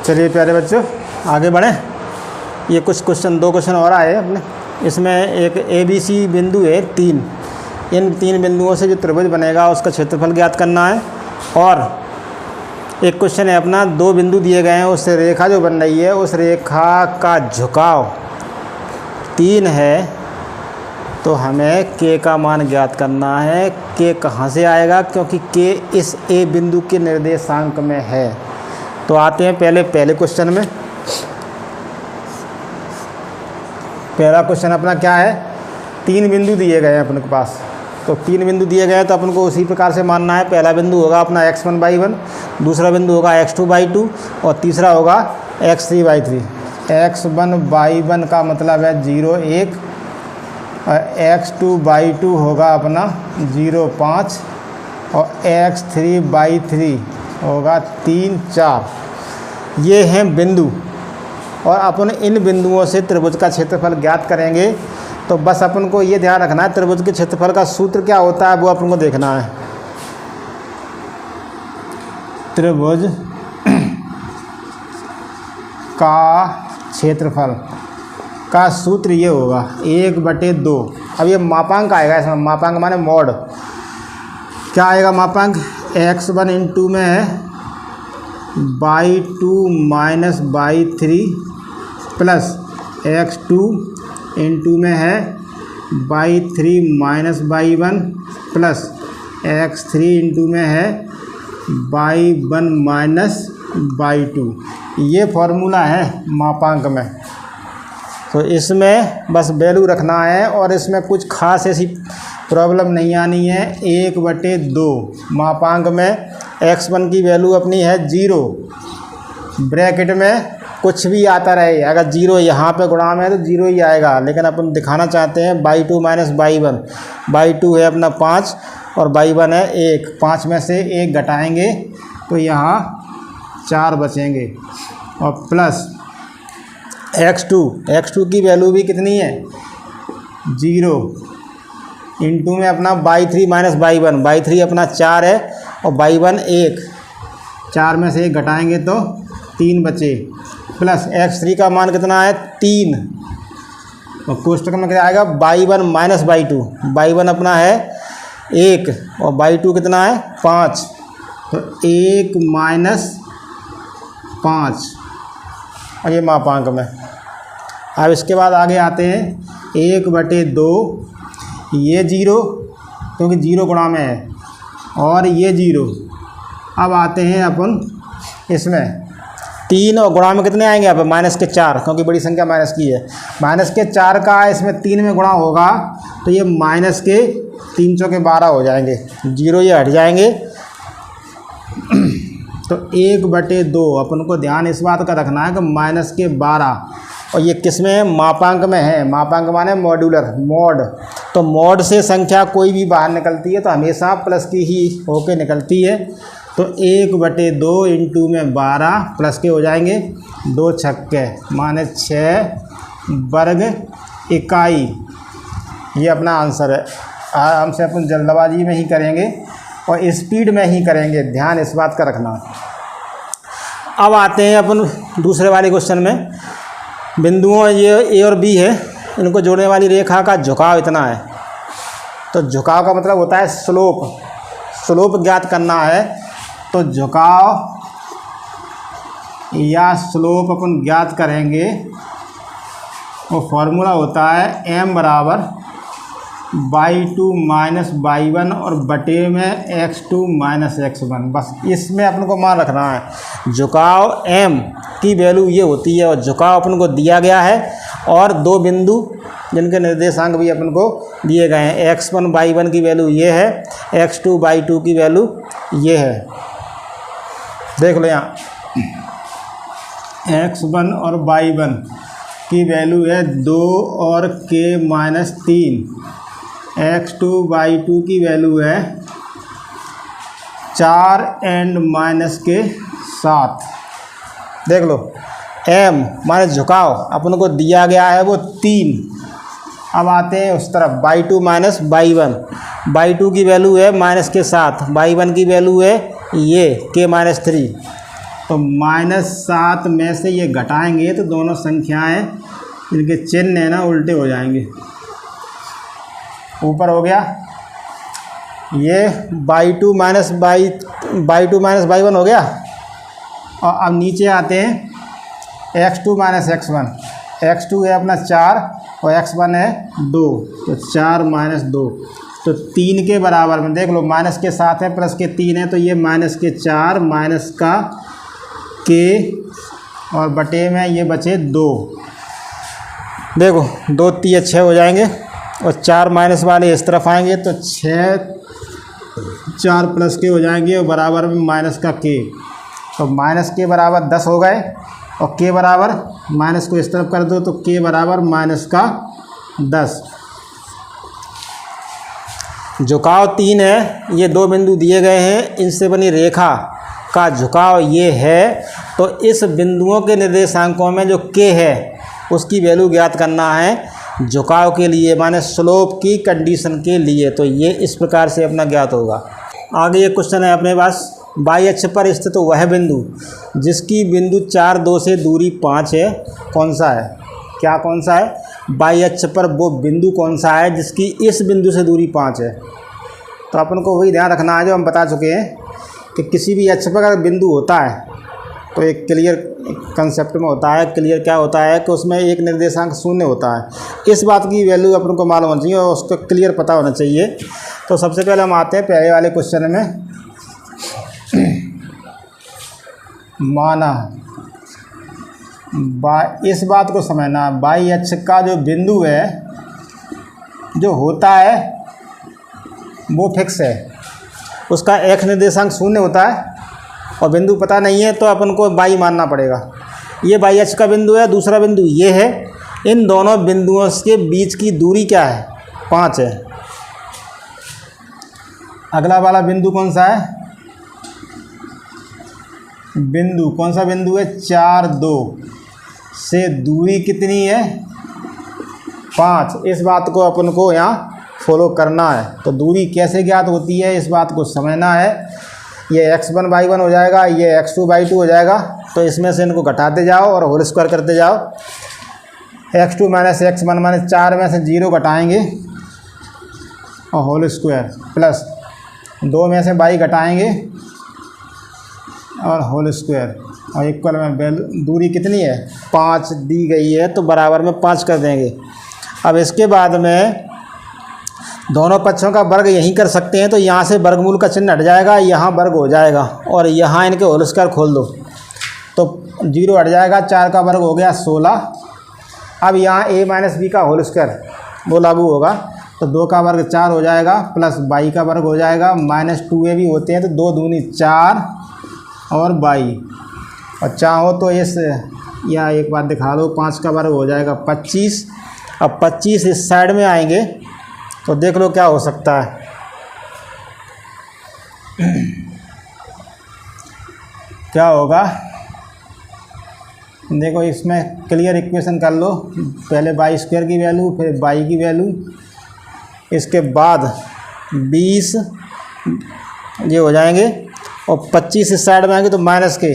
चलिए प्यारे बच्चों आगे बढ़ें। ये कुछ क्वेश्चन, 2 क्वेश्चन और आए अपने। इसमें एक ABC बिंदु है 3। इन 3 बिंदुओं से जो त्रिभुज बनेगा उसका क्षेत्रफल ज्ञात करना है। और एक क्वेश्चन है अपना, 2 बिंदु दिए गए हैं, उस रेखा जो बन रही है उस रेखा का झुकाव 3 है, तो हमें K का मान ज्ञात करना है। K कहाँ से आएगा, क्योंकि K इस A बिंदु के निर्देशांक में है। तो आते हैं पहले क्वेश्चन में। पहला क्वेश्चन अपना क्या है, 3 बिंदु दिए गए हैं अपने के पास। तो 3 बिंदु दिए गए हैं तो अपन को उसी प्रकार से मानना है। पहला बिंदु होगा अपना x1/1, दूसरा बिंदु होगा x2/2 और तीसरा होगा x3/3। x1/1 का मतलब है 0, 1 और x2/2 होगा अपना 0, 5 और x3/3 होगा 3, 4। ये हैं बिंदु और अपन इन बिंदुओं से त्रिभुज का क्षेत्रफल ज्ञात करेंगे। तो बस अपन को ये ध्यान रखना है, त्रिभुज के क्षेत्रफल का सूत्र क्या होता है वो अपन को देखना है। त्रिभुज का क्षेत्रफल का सूत्र ये होगा 1/2। अब ये मापांक आएगा, इसमें मापांक माने मॉड। क्या आएगा मापांक, x1 इंटू में है by2 minus by3 plus x2 into में है by3 minus by1 plus x3 into में है by1 माइनस by2। ये फॉर्मूला है मापांक में। तो इसमें बस वैल्यू रखना है और इसमें कुछ खास ऐसी प्रॉब्लम नहीं आनी है। 1/2 मापांक में x1 की वैल्यू अपनी है 0, ब्रैकेट में कुछ भी आता रहे, अगर 0 यहाँ पे गुणा में है तो 0 ही आएगा, लेकिन अपन दिखाना चाहते हैं by2 माइनस by1। by2 है अपना 5 और by1 है 1। 5 में से 1 घटाएंगे तो यहाँ 4 बचेंगे और प्लस x2 की वैल्यू भी कितनी है 0 इंटू में अपना by3 माइनस by1। by3 अपना 4 है और by1 1। 4 में से 1 घटाएंगे तो 3 बचे, प्लस x3 का मान कितना है 3 और कोष्टक में क्या आएगा by1 माइनस by2। by1 अपना है 1 और by2 कितना है 5, तो 1 माइनस 5 और ये मापांक में। अब इसके बाद आगे आते हैं 1/2, ये 0 क्योंकि 0 गुणा में है और ये 0। अब आते हैं अपन इसमें 3 और गुणा में कितने आएंगे अब -4, क्योंकि बड़ी संख्या माइनस की है। -4 का इसमें 3 में गुणा होगा तो ये -3 चौके 12 हो जाएंगे, 0 ये हट जाएंगे। तो 1/2 अपन को ध्यान इस बात का रखना है कि -12 और ये किस में है, मापांक में है। मापांक माने मॉड्यूलर, मॉड। तो मॉड से संख्या कोई भी बाहर निकलती है तो हमेशा प्लस की ही होके निकलती है। तो 1/2 इंटू में 12 प्लस के हो जाएंगे 2 छक्के माने 6 वर्ग इकाई। ये अपना आंसर है। हमसे अपन जल्दबाजी में ही करेंगे और स्पीड में ही करेंगे, ध्यान इस बात का रखना। अब आते हैं अपन दूसरे वाले क्वेश्चन में। बिंदुओं ये A और B है, इनको जोड़ने वाली रेखा का झुकाव इतना है। तो झुकाव का मतलब होता है स्लोप ज्ञात करना है। तो झुकाव या स्लोप अपन ज्ञात करेंगे, वो फॉर्मूला होता है m बराबर by2 माइनस by1 और बटे में x2 माइनस x1। बस इसमें अपन को मान रखना है। झुकाव m की वैल्यू ये होती है और झुकाव अपन को दिया गया है और 2 बिंदु जिनके निर्देशांक भी अपन को दिए गए हैं। x1/1 की वैल्यू ये है, x2/2 की वैल्यू ये है। देख लो यहाँ x1 और y1 की वैल्यू है 2 और k-3। x2/2 की वैल्यू है 4 एंड -7। देख लो m माने झुकाव अपन को दिया गया है वो 3। अब आते हैं उस तरफ by2 माइनस by1। by2 की वैल्यू है -7, by1 की वैल्यू है ये k-3। तो -7 में से ये घटाएंगे तो दोनों संख्याएं इनके चिन्ह है ना उल्टे हो जाएंगे। ऊपर हो गया ये y2 माइनस y1 हो गया। और अब नीचे आते हैं x2 माइनस x1। x2 है अपना 4 और x1 है 2, तो 4 माइनस 2 तो 3 के बराबर में देख लो, माइनस के साथ है प्लस के 3 है, तो ये -4 माइनस का k और बटे में ये बचे 2। देखो 2 3 6 हो जाएंगे और 4 माइनस वाले इस तरफ आएंगे तो 6 4 प्लस के हो जाएंगे और बराबर में माइनस का k, तो माइनस के बराबर 10 हो गए और k बराबर माइनस को इस तरफ कर दो तो k बराबर माइनस का 10। झुकाव 3 है, ये 2 बिंदु दिए गए हैं, इनसे बनी रेखा का झुकाव ये है, तो इस बिंदुओं के निर्देशांकों में जो k है उसकी वैल्यू ज्ञात करना है झुकाव के लिए, माने स्लोप की कंडीशन के लिए। तो ये इस प्रकार से अपना ज्ञात होगा। आगे ये क्वेश्चन है अपने पास, y अक्ष पर स्थित तो वह बिंदु जिसकी बिंदु 4 2 से दूरी 5 है कौन सा है? क्या कौन सा है? y अक्ष पर वो बिंदु कौन सा है जिसकी इस बिंदु से दूरी 5 है? तो अपन को वही ध्यान रखना है जो हम बता चुके हैं कि किसी भी अक्ष पर अगर बिंदु होता है तो एक क्लियर कंसेप्ट में होता है, क्लियर क्या होता है कि उसमें एक निर्देशांक शून्य होता है। इस बात की वैल्यू अपन को मालूम होनी चाहिए और उसको क्लियर पता होना चाहिए। तो सबसे पहले हम आते हैं पहले वाले क्वेश्चन में। माना इस बात को समझना, y अक्ष का जो बिंदु है जो होता है वो फिक्स है, उसका x निर्देशांक शून्य होता है और बिंदु पता नहीं है तो अपन को y मानना पड़ेगा। ये y अक्ष का बिंदु है, दूसरा बिंदु ये है, इन दोनों बिंदुओं के बीच की दूरी क्या है? 5 है। अगला वाला बिंदु कौन सा है? बिंदु कौन सा बिंदु है? 4 2 से दूरी कितनी है? 5। इस बात को अपन को यहाँ फॉलो करना है। तो दूरी कैसे ज्ञात होती है इस बात को समझना है। ये x1 y1 हो जाएगा, ये x2 y2 हो जाएगा, तो इसमें से इनको घटाते जाओ और होल स्क्वायर करते जाओ। x2 माइनस x1 माइनस 4 में से 0 घटाएंगे और होल स्क्वायर प्लस 2 में से y घटाएंगे और होल स्क्वायर और इक्वल में दूरी कितनी है? 5 दी गई है तो बराबर में 5 कर देंगे। अब इसके बाद में दोनों पक्षों का वर्ग यहीं कर सकते हैं, तो यहाँ से वर्गमूल का चिन्ह हट जाएगा, यहाँ वर्ग हो जाएगा और यहाँ इनके होल स्क्वायर खोल दो तो 0 हट जाएगा। 4 का वर्ग हो गया 16। अब यहाँ a माइनस बी का होल स्क्वायर वो लागू होगा तो 2 का वर्ग 4 हो जाएगा प्लस y का वर्ग हो जाएगा, -2a भी होते हैं तो 2 दूनी 4 और y, और चाहो तो इस या एक बात दिखा दो, 5 का वर्ग हो जाएगा 25। अब 25 इस साइड में आएंगे तो देख लो क्या हो सकता है। क्या होगा देखो, इसमें क्लियर इक्वेशन कर लो, पहले y स्क्वायर की वैल्यू फिर y की वैल्यू, इसके बाद 20 ये हो जाएंगे और 25 इस साइड में आएंगे तो माइनस के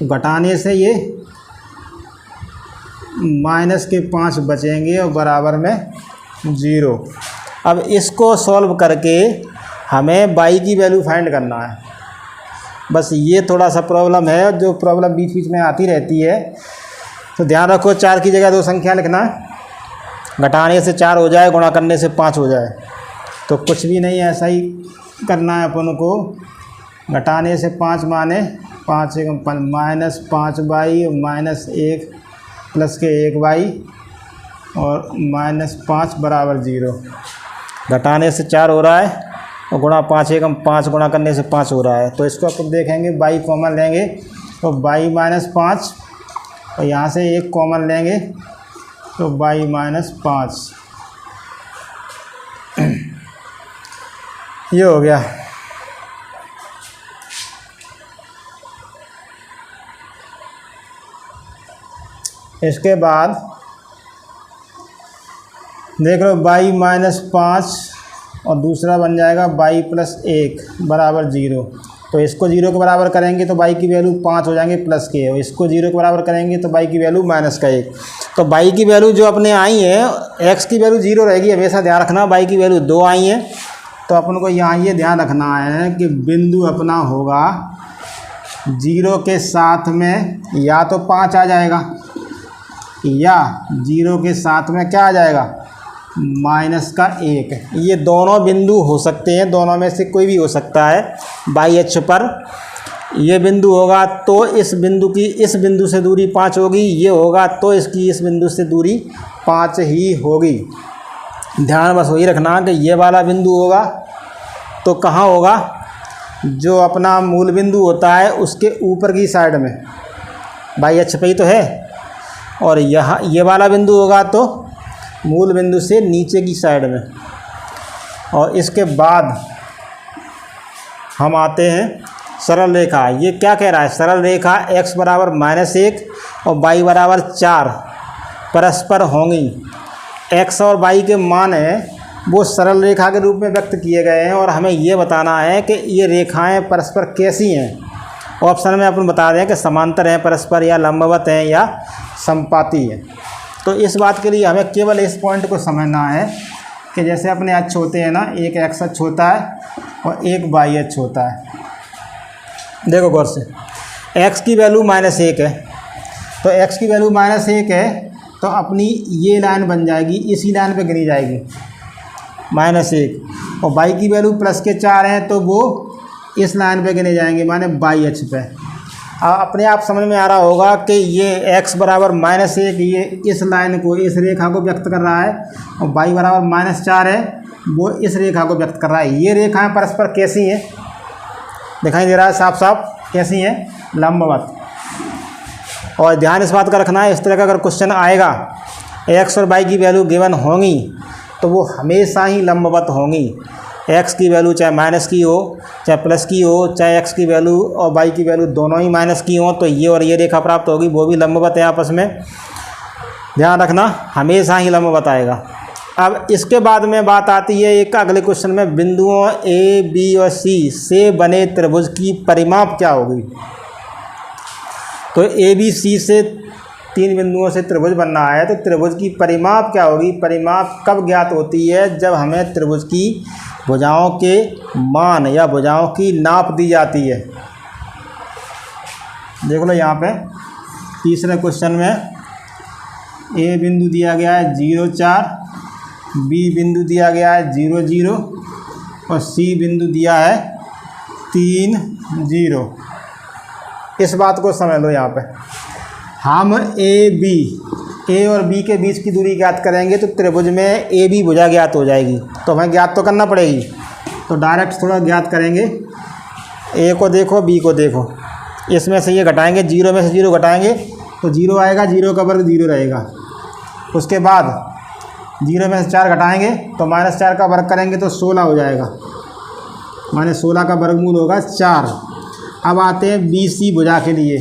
घटाने से ये -5 बचेंगे और बराबर में 0। अब इसको सॉल्व करके हमें y की वैल्यू फाइंड करना है। बस ये थोड़ा सा प्रॉब्लम है, जो प्रॉब्लम बीच बीच में आती रहती है, तो ध्यान रखो 4 की जगह 2 संख्या लिखना, घटाने से 4 हो जाए, गुणा करने से 5 हो जाए, तो कुछ भी नहीं ऐसा ही करना है अपन को। घटाने से 5 माने 5 1 -5y -1 प्लस के 1y और -5 बराबर 0। घटाने से 4 हो रहा है और गुणा 5 1 5 गुणा करने से 5 हो रहा है, तो इसको अपन देखेंगे y कॉमन लेंगे तो y -5 और यहाँ से 1 कॉमन लेंगे तो y -5 ये हो गया। इसके बाद देख लो y -5 और दूसरा बन जाएगा y + 1 बराबर 0। तो इसको 0 के बराबर करेंगे तो y की वैल्यू 5 हो जाएंगे प्लस के, और इसको 0 के बराबर करेंगे तो y की वैल्यू माइनस का 1। तो y की वैल्यू जो अपने आई है, x की वैल्यू 0 रहेगी, हमेशा ध्यान रखना, y की वैल्यू 2 आई है। तो अपन को यहाँ ये ध्यान रखना है कि बिंदु अपना होगा 0 के साथ में या तो 5 आ जाएगा या 0 के साथ में क्या आ जाएगा, माइनस का 1। ये दोनों बिंदु हो सकते हैं, दोनों में से कोई भी हो सकता है। बाई एच पर ये बिंदु होगा तो इस बिंदु की इस बिंदु से दूरी 5 होगी, ये होगा तो इसकी इस बिंदु से दूरी 5 ही होगी। ध्यान बस वही रखना कि ये वाला बिंदु होगा तो कहाँ होगा, जो अपना मूल बिंदु होता है उसके ऊपर की साइड में, बाई एच पे ही तो है। और यहाँ ये वाला बिंदु होगा तो मूल बिंदु से नीचे की साइड में। और इसके बाद हम आते हैं सरल रेखा। ये क्या कह रहा है, सरल रेखा x बराबर -1 और y बराबर 4 परस्पर होंगी। x और y के मान हैं वो सरल रेखा के रूप में व्यक्त किए गए हैं, और हमें ये बताना है कि ये रेखाएं परस्पर कैसी हैं। ऑप्शन में अपन बता दें कि समांतर हैं परस्पर, या लंबवत हैं, या समपाती हैं। तो इस बात के लिए हमें केवल इस पॉइंट को समझना है कि जैसे अपने अक्ष होते हैं ना, एक x अक्ष होता है और एक y अक्ष होता है। देखो गौर से, x की वैल्यू -1 है, तो x की वैल्यू -1 है तो अपनी ये लाइन बन जाएगी, इसी लाइन पे गिनी जाएगी -1, और y की वैल्यू +4 है तो वो इस लाइन पे गिने जाएंगे, माने बाई अक्ष पे। अपने आप समझ में आ रहा होगा कि ये x बराबर -1 ये इस लाइन को, इस रेखा को व्यक्त कर रहा है, और y बराबर -4 है वो इस रेखा को व्यक्त कर रहा है। ये रेखाएं परस्पर कैसी हैं, दिखाई दे रहा है साफ साफ, कैसी हैं, लंबवत। और ध्यान इस बात का रखना है, इस तरह का अगर क्वेश्चन आएगा x और y की वैल्यू गिवन होंगी तो वो हमेशा ही लंबवत होंगी। x की वैल्यू चाहे माइनस की हो, चाहे प्लस की हो, चाहे x की वैल्यू और y की वैल्यू दोनों ही माइनस की हो, तो ये और ये रेखा प्राप्त होगी, वो भी लंबवत है आपस में। ध्यान रखना, हमेशा ही लंबवत आएगा। अब इसके बाद में बात आती है एक अगले क्वेश्चन में, बिंदुओं a, b और c से बने त्रिभुज की परिमाप क्या होगी। तो a, b, c से 3 बिंदुओं से त्रिभुज बनना है तो त्रिभुज की परिमाप क्या होगी। परिमाप कब ज्ञात होती है, जब हमें त्रिभुज की भुजाओं के मान या भुजाओं की नाप दी जाती है। देख लो यहाँ पे तीसरे क्वेश्चन में a बिंदु दिया गया है 0, 4, b बिंदु दिया गया है 0, 0 और c बिंदु दिया है 3, 0। इस बात को समझ लो, यहाँ पे हम a और b के बीच की दूरी ज्ञात करेंगे तो त्रिभुज में a b भुजा ज्ञात हो जाएगी, तो हमें ज्ञात तो करना पड़ेगी। तो डायरेक्ट थोड़ा ज्ञात करेंगे, a को देखो b को देखो, इसमें से ये घटाएंगे, 0 में से 0 घटाएंगे तो 0 आएगा, 0 का वर्ग 0 रहेगा। उसके बाद 0 में से 4 घटाएंगे तो -4 का वर्ग करेंगे तो 16 हो जाएगा, माने 16 का वर्गमूल होगा 4। अब आते हैं बी सी भुजा के लिए।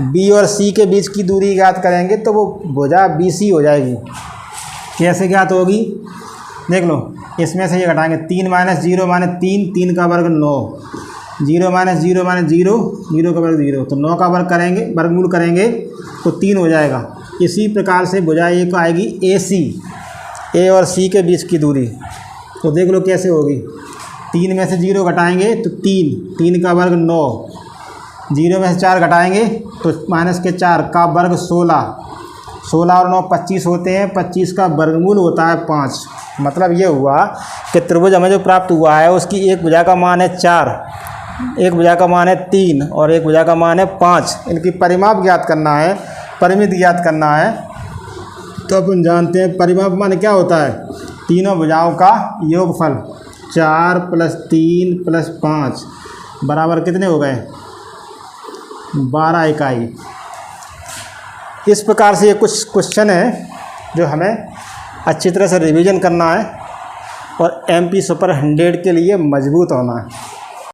बी और सी के बीच की दूरी ज्ञात करेंगे तो वो भुजा बी सी हो जाएगी। कैसे ज्ञात होगी, देख लो, इसमें से ये घटाएंगे, 3 - 0 माने 3, 3 का वर्ग 9, 0 - 0 माने 0, 0 का वर्ग 0, तो 9 का वर्ग करेंगे, वर्गमूल करेंगे तो 3 हो जाएगा। इसी प्रकार से भुजा एक आएगी ए सी, ए और सी के बीच की दूरी, तो देख लो कैसे होगी। 3 में से 0 घटाएंगे तो 3, 3 का वर्ग 9, 0 में से 4 घटाएंगे तो -4 का वर्ग 16, 16 और 9 25 होते हैं, 25 का वर्गमूल होता है 5। मतलब ये हुआ कि त्रिभुज हमें जो प्राप्त हुआ है उसकी एक भुजा का मान है 4, एक भुजा का मान है 3 और एक भुजा का मान है 5। इनकी परिमाप ज्ञात करना है, परिमित ज्ञात करना है। तो अपन जानते हैं परिमाप मान क्या होता है, तीनों भुजाओं का योगफल, 4 + 3 + 5 बराबर कितने हो गए, 12 इकाई। इस प्रकार से ये कुछ क्वेश्चन है जो हमें अच्छी तरह से रिवीजन करना है और MP सुपर 100 के लिए मजबूत होना है।